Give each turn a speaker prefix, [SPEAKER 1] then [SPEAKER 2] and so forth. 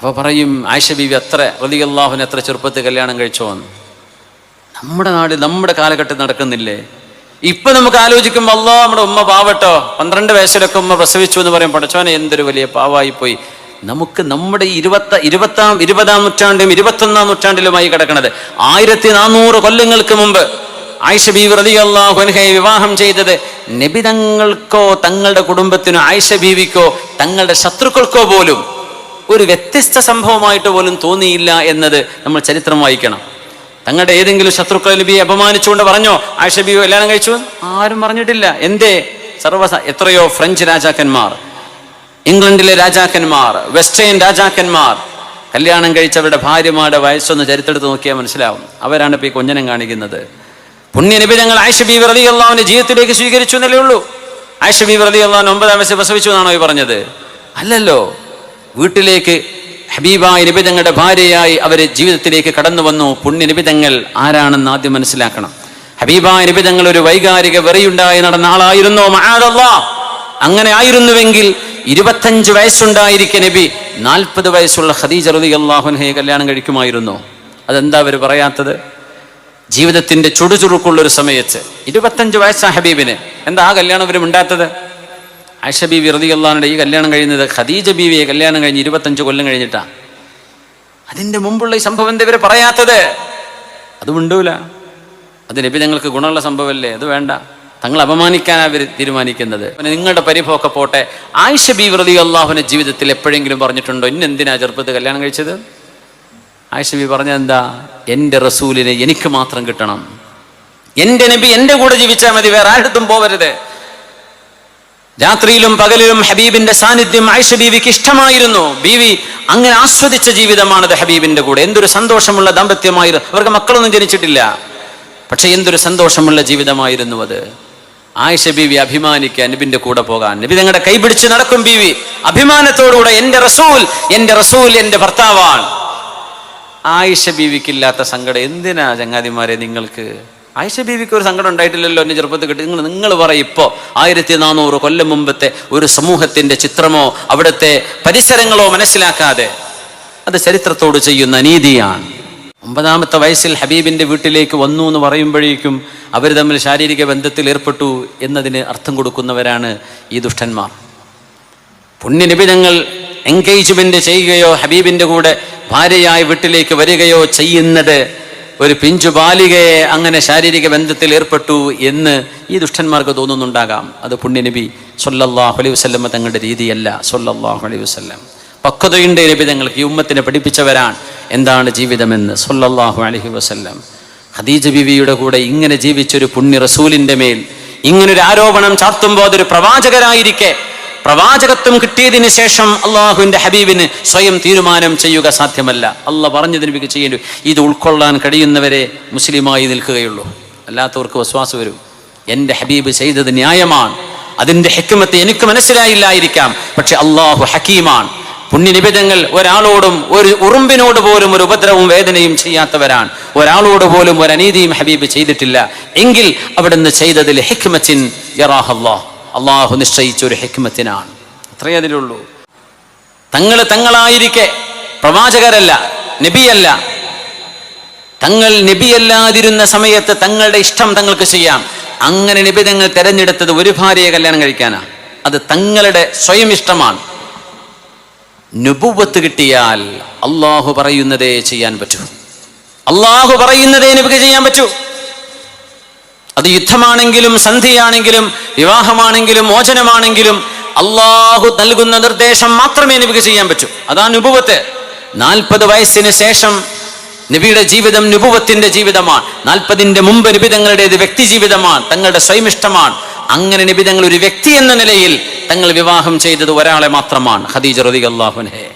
[SPEAKER 1] അപ്പോൾ പറയും ആയിഷ ബീവി അത്ര റളിയല്ലാഹു അൻഹ എത്ര ചെറുപ്പത്തിൽ കല്യാണം കഴിച്ചോന്ന്. നമ്മുടെ നാട് നമ്മുടെ കാലഘട്ടത്തിൽ നടക്കുന്നില്ലേ? ഇപ്പൊ നമുക്ക് ആലോചിക്കുമ്പോൾ അല്ലാഹ് നമ്മുടെ ഉമ്മ പാവട്ടോ, 12 വയസ്സിലൊക്കെ ഉമ്മ പ്രസവിച്ചു എന്ന് പറയും. പടച്ചോനെ എന്തൊരു വലിയ പാവായി പോയി. നമുക്ക് നമ്മുടെ 20-ാം നൂറ്റാണ്ടിലും 21-ാം നൂറ്റാണ്ടിലുമായി കിടക്കുന്നത് 1400 കൊല്ലങ്ങൾക്ക് മുമ്പ് ആയിഷ ബീവി റളിയല്ലാഹു അൻഹയെ വിവാഹം ചെയ്തത് നബി തങ്ങൾക്കോ തങ്ങളുടെ കുടുംബത്തിനോ ആയിഷ ബീവിക്കോ തങ്ങളുടെ ശത്രുക്കൾക്കോ പോലും ഒരു വ്യത്യസ്ത സംഭവമായിട്ട് പോലും തോന്നിയില്ല എന്നത് നമ്മൾ ചരിത്രം വായിക്കണം. തങ്ങളുടെ ഏതെങ്കിലും ശത്രുക്കൾ നബിയെ അപമാനിച്ചുകൊണ്ട് പറഞ്ഞോ ആയിഷ ബീവി കല്യാണം കഴിച്ചു? ആരും പറഞ്ഞിട്ടില്ല. എന്തേ? എത്രയോ ഫ്രഞ്ച് രാജാക്കന്മാർ, ഇംഗ്ലണ്ടിലെ രാജാക്കന്മാർ, വെസ്റ്റേൺ രാജാക്കന്മാർ കല്യാണം കഴിച്ചവരുടെ ഭാര്യമാരുടെ വയസ്സൊന്ന് ചരിത്രത്തിൽ നോക്കിയാൽ മനസ്സിലാവും. അവരാണ് ഇപ്പൊ ഈ കൊഞ്ഞനം കാണിക്കുന്നത്. പുണ്യ നബി തങ്ങൾ ആയിഷ ബീവി റളിയല്ലാഹു അൻഹ ജീവിതത്തിലേക്ക് സ്വീകരിച്ചു എന്നല്ലേ ഉള്ളൂ. ആയിഷ ബീവി റളിയല്ലാഹു അൻഹ 9-ാം വയസ്സിൽ പ്രസവിച്ചു എന്നാണോ ഈ പറഞ്ഞത്? അല്ലല്ലോ. വീട്ടിലേക്ക് ഹബീബായ നബി തങ്ങളുടെ ഭാര്യയായി അവര് ജീവിതത്തിലേക്ക് കടന്നു വന്നു. പുണ്യ നബി തങ്ങൾ ആരാണെന്ന് ആദ്യം മനസ്സിലാക്കണം. ഹബീബായ നബി തങ്ങൾ ഒരു വൈകാരിക വെറിയുണ്ടായി നടന്ന ആളായിരുന്നോ? മഅദല്ലാഹ്. അങ്ങനെ ആയിരുന്നുവെങ്കിൽ 25 വയസ്സുണ്ടായിരിക്കെ നബി 40 വയസ്സുള്ള ഖദീജ റളിയല്ലാഹു അൻഹയെ കല്യാണം കഴിക്കുമായിരുന്നു. അതെന്താ അവർ പറയാത്തത്? ജീവിതത്തിന്റെ ചുടുചുറുക്കുള്ളൊരു സമയത്ത് 25 വയസ്സാ ഹബീബിന്, എന്താ ആ കല്യാണം ഇവരും ഉണ്ടാത്തത്? ആയിഷ ബീവി റളിയല്ലാഹു അൻഹ ഈ കല്യാണം കഴിയുന്നത് ഖദീജ ബീവിയെ കല്യാണം കഴിഞ്ഞ് 25 കൊല്ലം കഴിഞ്ഞിട്ടാ. അതിന്റെ മുമ്പുള്ള ഈ സംഭവം എന്താ ഇവര് പറയാത്തത്? അത് മിണ്ടൂല. അത് നബി ഞങ്ങൾക്ക് ഗുണമുള്ള സംഭവമല്ലേ, അത് വേണ്ട. തങ്ങൾ അപമാനിക്കാനാണ് അവർ തീരുമാനിക്കുന്നത്. നിങ്ങളുടെ പരിഭവമൊക്കെ പോട്ടെ. ആയിഷ ബീവി റളിയല്ലാഹു അൻഹ ജീവിതത്തിൽ എപ്പോഴെങ്കിലും പറഞ്ഞിട്ടുണ്ടോ ഇന്നെന്തിനാ ചെറുപ്പത്തിൽ കല്യാണം കഴിച്ചത്? ആയിഷ ബീവി പറഞ്ഞെന്താ? എൻ്റെ റസൂലിനെ എനിക്ക് മാത്രം കിട്ടണം, എൻ്റെ നബി എൻ്റെ കൂടെ ജീവിച്ചാൽ മതി, വേറെ ആരുടെ പോവരുത്. രാത്രിയിലും പകലിലും ഹബീബിന്റെ സാന്നിധ്യം ആയിഷ ബീവിക്ക് ഇഷ്ടമായിരുന്നു. ബീവി അങ്ങനെ ആസ്വദിച്ച ജീവിതമാണത് ഹബീബിന്റെ കൂടെ. എന്തൊരു സന്തോഷമുള്ള ദാമ്പത്യമായിരുന്നു. അവർക്ക് മക്കളൊന്നും ജനിച്ചിട്ടില്ല, പക്ഷെ എന്തൊരു സന്തോഷമുള്ള ജീവിതമായിരുന്നു അത്. ആയിഷ ബീവി അഭിമാനിക്കാൻ നബിന്റെ കൂടെ പോകാൻ, നബി തങ്ങളുടെ കൈപിടിച്ച് നടക്കും ബീവി അഭിമാനത്തോടുകൂടെ. എൻ്റെ റസൂൽ, എൻ്റെ റസൂൽ എൻ്റെ ഭർത്താവാണ്. ആയിഷ ബീവിക്കില്ലാത്ത സങ്കടം എന്തിനാ ചങ്ങാതിമാരെ നിങ്ങൾക്ക്? ആയിഷ ബീവിക്ക് ഒരു സങ്കടം ഉണ്ടായിട്ടില്ലല്ലോ എന്നെ ചെറുപ്പത്തിൽ കിട്ടി. നിങ്ങൾ പറയും ഇപ്പോൾ 1400 കൊല്ലം മുമ്പത്തെ ഒരു സമൂഹത്തിന്റെ ചിത്രമോ അവിടുത്തെ പരിസരങ്ങളോ മനസ്സിലാക്കാതെ അത് ചരിത്രത്തോട് ചെയ്യുന്ന അനീതിയാണ്. 9-ാമത്തെ വയസ്സിൽ ഹബീബിന്റെ വീട്ടിലേക്ക് വന്നു എന്ന് പറയുമ്പോഴേക്കും അവർ തമ്മിൽ ശാരീരിക ബന്ധത്തിൽ ഏർപ്പെട്ടു എന്നതിന് അർത്ഥം കൊടുക്കുന്നവരാണ് ഈ ദുഷ്ടന്മാർ. പുണ്യ നബി തങ്ങൾ എൻഗേജ്മെന്റ് ചെയ്യുകയോ ഹബീബിന്റെ കൂടെ ഭാര്യയായി വീട്ടിലേക്ക് വരികയോ ചെയ്യുന്നത് ഒരു പിഞ്ചു ബാലികയെ അങ്ങനെ ശാരീരിക ബന്ധത്തിൽ ഏർപ്പെട്ടു എന്ന് ഈ ദുഷ്ടന്മാർക്ക് തോന്നുന്നുണ്ടാകാം. അത് പുണ്യ നബി സ്വല്ലല്ലാഹു അലൈഹി വസല്ലം തങ്ങളുടെ രീതിയല്ല. സ്വല്ലല്ലാഹു അലൈഹി വസല്ലം പക്വതയുണ്ട് നബി തങ്ങൾക്ക്. ഈ ഉമ്മത്തിനെ പഠിപ്പിച്ചവരാണ് എന്താണ് ജീവിതമെന്ന്. സ്വല്ലല്ലാഹു അലൈഹി വസല്ലം ഖദീജ ബീവിയുടെ കൂടെ ഇങ്ങനെ ജീവിച്ചൊരു പുണ്യ റസൂലിന്റെ മേൽ ഇങ്ങനൊരു ആരോപണം ചാർത്തുമ്പോൾ അതൊരു പ്രവാചകരായിരിക്കെ, പ്രവാചകത്വം കിട്ടിയതിന് ശേഷം അള്ളാഹുവിന്റെ ഹബീബിന് സ്വയം തീരുമാനം ചെയ്യുക സാധ്യമല്ല. അള്ളാഹ് പറഞ്ഞതിന് നബിക്ക് ചെയ്യേണ്ടി. ഇത് ഉൾക്കൊള്ളാൻ കഴിയുന്നവരെ മുസ്ലിമായി നിൽക്കുകയുള്ളൂ. അല്ലാത്തവർക്ക് വസ്വാസ് വരും. എൻ്റെ ഹബീബ് ചെയ്തത് ന്യായമാണ്, അതിൻ്റെ ഹിക്മത്ത് എനിക്ക് മനസ്സിലായില്ലായിരിക്കാം, പക്ഷെ അള്ളാഹു ഹക്കീമാണ്. പുണ്യ നിബിധങ്ങൾ ഒരാളോടും ഒരു ഉറുമ്പിനോട് പോലും ഒരു ഉപദ്രവവും വേദനയും ചെയ്യാത്തവരാണ്. ഒരാളോട് പോലും ഒരു അനീതിയും ഹബീബ് ചെയ്തിട്ടില്ല. എങ്കിൽ അവിടുന്ന് ചെയ്തതിൽ ഹിക്മത്തിൻ യറാഹല്ലാഹ്, അള്ളാഹു നിശ്ചയിച്ച ഒരു ഹിക്മത്തിനാണ്. അത്രയേ അതിലുള്ളൂ. തങ്ങളായിരിക്കെ പ്രവാചകരല്ല, നബിയല്ല. തങ്ങൾ നബിയല്ലാതിരുന്ന സമയത്ത് തങ്ങളുടെ ഇഷ്ടം തങ്ങൾക്ക് ചെയ്യാം. അങ്ങനെ നബി തങ്ങൾ തെരഞ്ഞെടുത്തത് ഒരു ഭാര്യയെ കല്യാണം കഴിക്കാനാണ്. അത് തങ്ങളുടെ സ്വയം ഇഷ്ടമാണ്. നുബുവത്ത് കിട്ടിയാൽ അള്ളാഹു പറയുന്നതേ ചെയ്യാൻ പറ്റൂ. അള്ളാഹു പറയുന്നതേ നബിക്ക് ചെയ്യാൻ പറ്റൂ. അത് യുദ്ധമാണെങ്കിലും സന്ധിയാണെങ്കിലും വിവാഹമാണെങ്കിലും മോചനമാണെങ്കിലും അള്ളാഹു നൽകുന്ന നിർദ്ദേശം മാത്രമേ നബിക്ക് ചെയ്യാൻ പറ്റൂ. അതാണ് നുബുവത്ത്. 40 വയസ്സിന് ശേഷം നബിയുടെ ജീവിതം നുബുവത്തിന്റെ ജീവിതമാണ്. 40ന്റെ മുമ്പ് നബി തങ്ങളുടേത് വ്യക്തി ജീവിതമാണ്, തങ്ങളുടെ സ്വയം ഇഷ്ടമാണ്. അങ്ങനെ നബി തങ്ങൾ ഒരു വ്യക്തി എന്ന നിലയിൽ തങ്ങൾ വിവാഹം ചെയ്തത് ഒരാളെ മാത്രമാണ്, ഖദീജ റളിയല്ലാഹു അൻഹയെ.